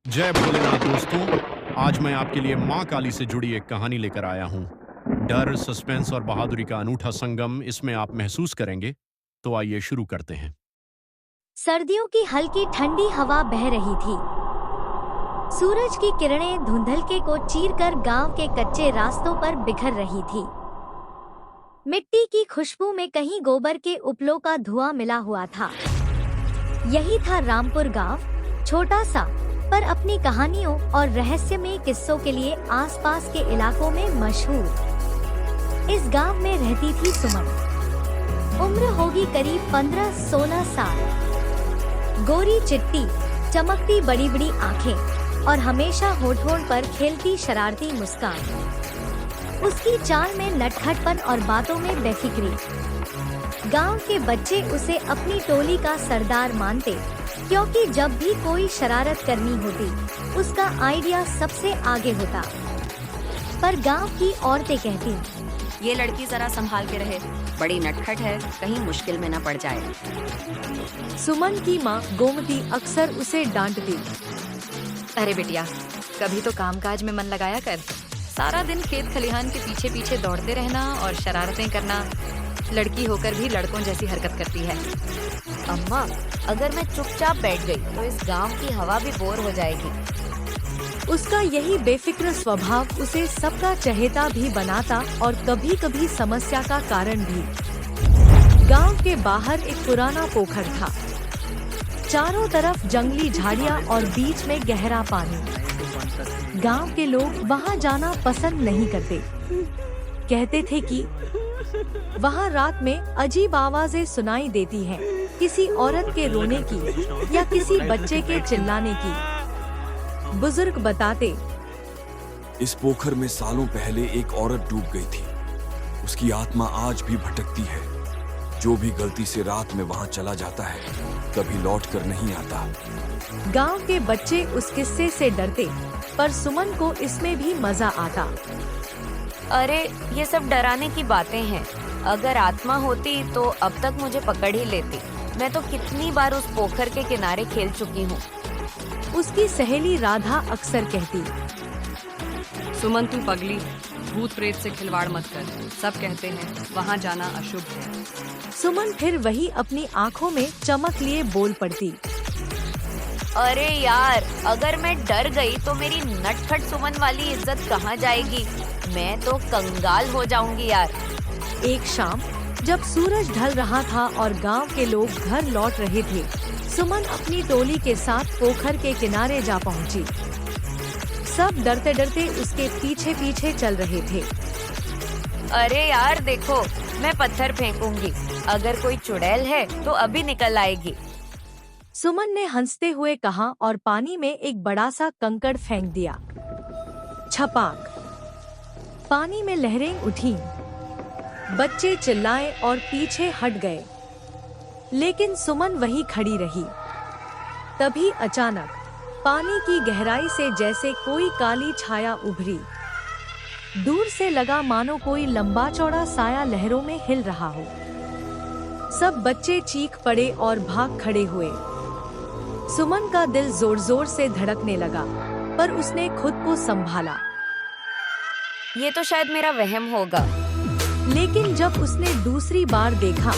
जय भोलेनाथ दोस्तों। आज मैं आपके लिए माँ काली से जुड़ी एक कहानी लेकर आया हूँ। डर, सस्पेंस और बहादुरी का अनूठा संगम इसमें आप महसूस करेंगे। तो आइए शुरू करते हैं। सर्दियों की हल्की ठंडी हवा बह रही थी। सूरज की किरणें धुंधलके को चीरकर गांव के कच्चे रास्तों पर बिखर रही थी। मिट्टी की खुशबू में कहीं गोबर के उपलों का धुआं मिला हुआ था। यही था रामपुर गांव, छोटा सा पर अपनी कहानियों और रहस्यमय किस्सों के लिए आसपास के इलाकों में मशहूर। इस गांव में रहती थी सुमन। उम्र होगी करीब 15-16 साल। गोरी चिट्टी, चमकती बड़ी बड़ी आंखें और हमेशा होठों पर खेलती शरारती मुस्कान। उसकी चाल में नटखटपन और बातों में बेफिक्री। गांव के बच्चे उसे अपनी टोली का सरदार मानते, क्योंकि जब भी कोई शरारत करनी होती, उसका आइडिया सबसे आगे होता। पर गांव की औरतें कहती, ये लड़की जरा संभाल के रहे, बड़ी नटखट है, कहीं मुश्किल में न पड़ जाए। सुमन की माँ गोमती अक्सर उसे डांटती। अरे बिटिया, कभी तो कामकाज में मन लगाया कर। सारा दिन खेत खलिहान के पीछे पीछे दौड़ते रहना और शरारतें करना। लड़की होकर भी लड़कों जैसी हरकत करती है। अम्मा, अगर मैं चुपचाप बैठ गई तो इस गांव की हवा भी बोर हो जाएगी। उसका यही बेफिक्र स्वभाव उसे सबका चहेता भी बनाता और कभी कभी समस्या का कारण भी। गांव के बाहर एक पुराना पोखर था। चारों तरफ जंगली झाड़ियां और बीच में गहरा पानी। गांव के लोग वहां जाना पसंद नहीं करते। कहते थे कि वहां रात में अजीब आवाजें सुनाई देती हैं, किसी औरत के रोने की या किसी बच्चे के चिल्लाने की। बुजुर्ग बताते, इस पोखर में सालों पहले एक औरत डूब गई थी। उसकी आत्मा आज भी भटकती है। जो भी गलती से रात में वहां चला जाता है, कभी लौट कर नहीं आता। गांव के बच्चे उस किस्से से डरते, पर सुमन को इसमें भी मजा आता। अरे ये सब डराने की बातें हैं। अगर आत्मा होती तो अब तक मुझे पकड़ ही लेती। मैं तो कितनी बार उस पोखर के किनारे खेल चुकी हूँ। उसकी सहेली राधा अक्सर कहती, सुमन तू पगली, भूत प्रेत से खिलवाड़ मत कर। सब कहते हैं वहाँ जाना अशुभ है। सुमन फिर वही अपनी आंखों में चमक लिए बोल पड़ती। अरे यार, अगर मैं डर गई तो मेरी नटखट सुमन वाली इज्जत कहाँ जाएगी। मैं तो कंगाल हो जाऊंगी यार। एक शाम जब सूरज ढल रहा था और गांव के लोग घर लौट रहे थे, सुमन अपनी टोली के साथ पोखर के किनारे जा पहुंची। सब डरते डरते उसके पीछे पीछे चल रहे थे। अरे यार देखो, मैं पत्थर फेंकूंगी। अगर कोई चुड़ैल है तो अभी निकल आएगी। सुमन ने हंसते हुए कहा और पानी में एक बड़ा सा कंकड़ फेंक दिया। छपाक, पानी में लहरें उठी। बच्चे चिल्लाए और पीछे हट गए, लेकिन सुमन वही खड़ी रही। तभी अचानक पानी की गहराई से जैसे कोई काली छाया उभरी। दूर से लगा मानो कोई लंबा चौड़ा साया लहरों में हिल रहा हो। सब बच्चे चीख पड़े और भाग खड़े हुए। सुमन का दिल जोर जोर से धड़कने लगा, पर उसने खुद को संभाला। ये तो शायद मेरा वहम होगा। लेकिन जब उसने दूसरी बार देखा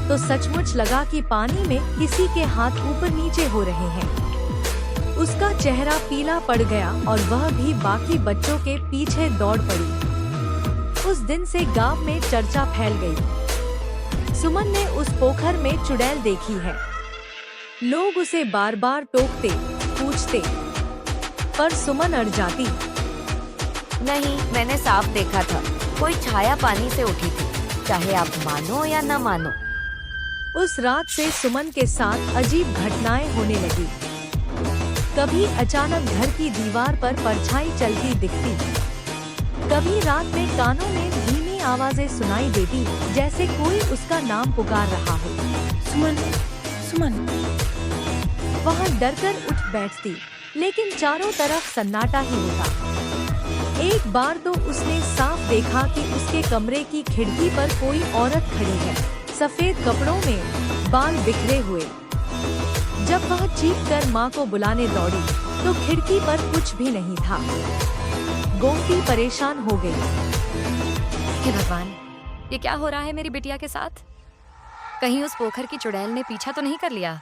तो सचमुच लगा कि पानी में किसी के हाथ ऊपर नीचे हो रहे हैं। उसका चेहरा पीला पड़ गया और वह भी बाकी बच्चों के पीछे दौड़ पड़ी। उस दिन से गांव में चर्चा फैल गई। सुमन ने उस पोखर में चुड़ैल देखी है। लोग उसे बार बार टोकते, पूछते, पर सुमन अड़ जाती। नहीं, मैंने साफ देखा था। कोई छाया पानी से उठी थी, चाहे आप मानो या न मानो। उस रात से सुमन के साथ अजीब घटनाएं होने लगी। कभी अचानक घर की दीवार पर परछाई चलती दिखती। कभी रात में कानों में धीमी आवाजें सुनाई देती, जैसे कोई उसका नाम पुकार रहा हो। सुमन, सुमन। वह डरकर उठ बैठती, लेकिन चारों तरफ सन्नाटा ही होता। एक बार तो उसने साफ देखा कि उसके कमरे की खिड़की पर कोई औरत खड़ी है, सफेद कपड़ों में, बाल बिखरे हुए। जब वह चीख कर माँ को बुलाने दौड़ी, तो खिड़की पर कुछ भी नहीं था। गोमती परेशान हो गई। हे भगवान, ये क्या हो रहा है मेरी बिटिया के साथ? कहीं उस पोखर की चुड़ैल ने पीछा तो नहीं कर लिया?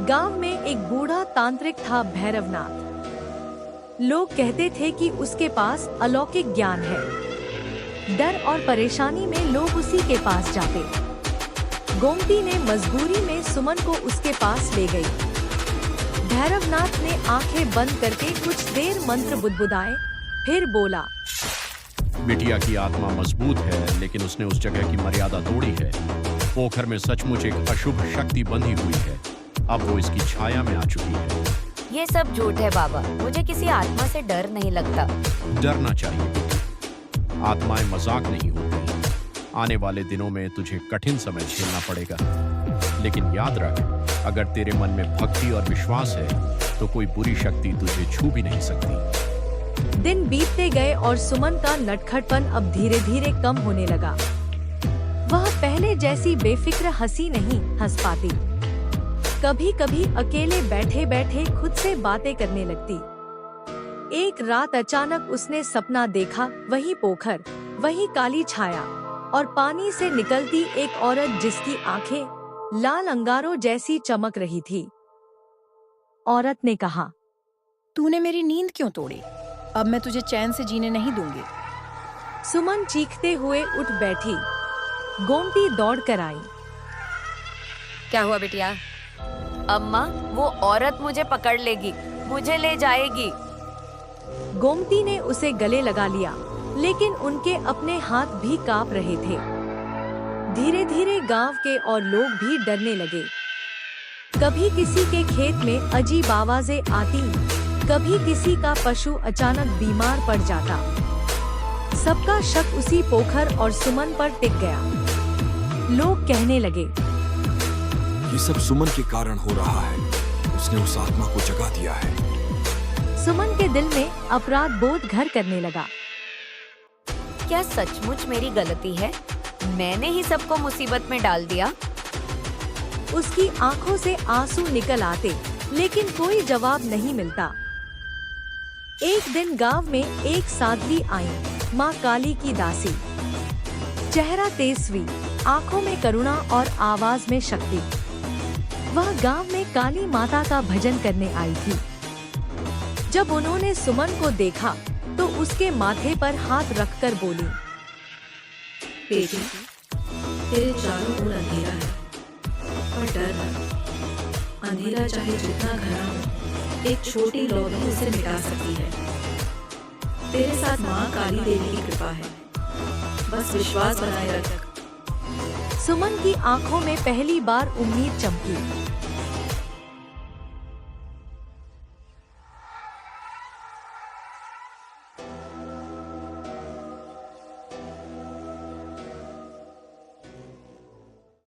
गांव में एक बूढ़ा तांत्रिक था, भैरवनाथ। लोग कहते थे कि उसके पास अलौकिक ज्ञान है। डर और परेशानी में लोग उसी के पास जाते। गोमती ने मजबूरी में सुमन को उसके पास ले गई। भैरवनाथ ने आंखें बंद करके कुछ देर मंत्र बुदबुदाए, फिर बोला, बिटिया की आत्मा मजबूत है, लेकिन उसने उस जगह की मर्यादा तोड़ी है। पोखर में सचमुच एक अशुभ शक्ति बंधी हुई है। अब वो इसकी छाया में आ चुकी है। ये सब झूठ है बाबा, मुझे किसी आत्मा से डर नहीं लगता। डरना चाहिए। आत्माएं मजाक नहीं होती। आने वाले दिनों में तुझे कठिन समय झेलना पड़ेगा, लेकिन याद रख, अगर तेरे मन में भक्ति और विश्वास है तो कोई बुरी शक्ति तुझे छू भी नहीं सकती। दिन बीतते गए और सुमन का नटखटपन अब धीरे धीरे कम होने लगा। वह पहले जैसी बेफिक्र हंसी नहीं हंस पाती। कभी कभी अकेले बैठे बैठे खुद से बातें करने लगती। एक रात अचानक उसने सपना देखा, वही पोखर, वही काली छाया और पानी से निकलती एक औरत जिसकी आंखें लाल अंगारों जैसी चमक रही थी। औरत ने कहा, तूने मेरी नींद क्यों तोड़ी? अब मैं तुझे चैन से जीने नहीं दूंगी। सुमन चीखते हुए उठ बैठी। गोमती दौड़ कर आई। क्या हुआ बिटिया? अम्मा, वो औरत मुझे पकड़ लेगी, मुझे ले जाएगी। गोमती ने उसे गले लगा लिया, लेकिन उनके अपने हाथ भी कांप रहे थे। धीरे धीरे गांव के और लोग भी डरने लगे। कभी किसी के खेत में अजीब आवाजें आती, कभी किसी का पशु अचानक बीमार पड़ जाता। सबका शक उसी पोखर और सुमन पर टिक गया। लोग कहने लगे, ये सब सुमन के कारण हो रहा है। उसने उस आत्मा को जगा दिया है। सुमन के दिल में अपराध बोध घर करने लगा। क्या सचमुच मेरी गलती है? मैंने ही सबको मुसीबत में डाल दिया। उसकी आंखों से आंसू निकल आते, लेकिन कोई जवाब नहीं मिलता। एक दिन गांव में एक साध्वी आई, माँ काली की दासी। चेहरा तेजस्वी, आंखों में करुणा और आवाज में शक्ति। वह गांव में काली माता का भजन करने आई थी। जब उन्होंने सुमन को देखा तो उसके माथे पर हाथ रखकर बोली, बेटी, तेरे चारों ओर अंधेरा है और डर है। अंधेरा चाहे जितना घना हो, एक छोटी लौ भी उसे मिटा सकती है। तेरे साथ माँ काली देवी की कृपा है, बस विश्वास बनाए रख। सुमन की आंखों में पहली बार उम्मीद चमकी।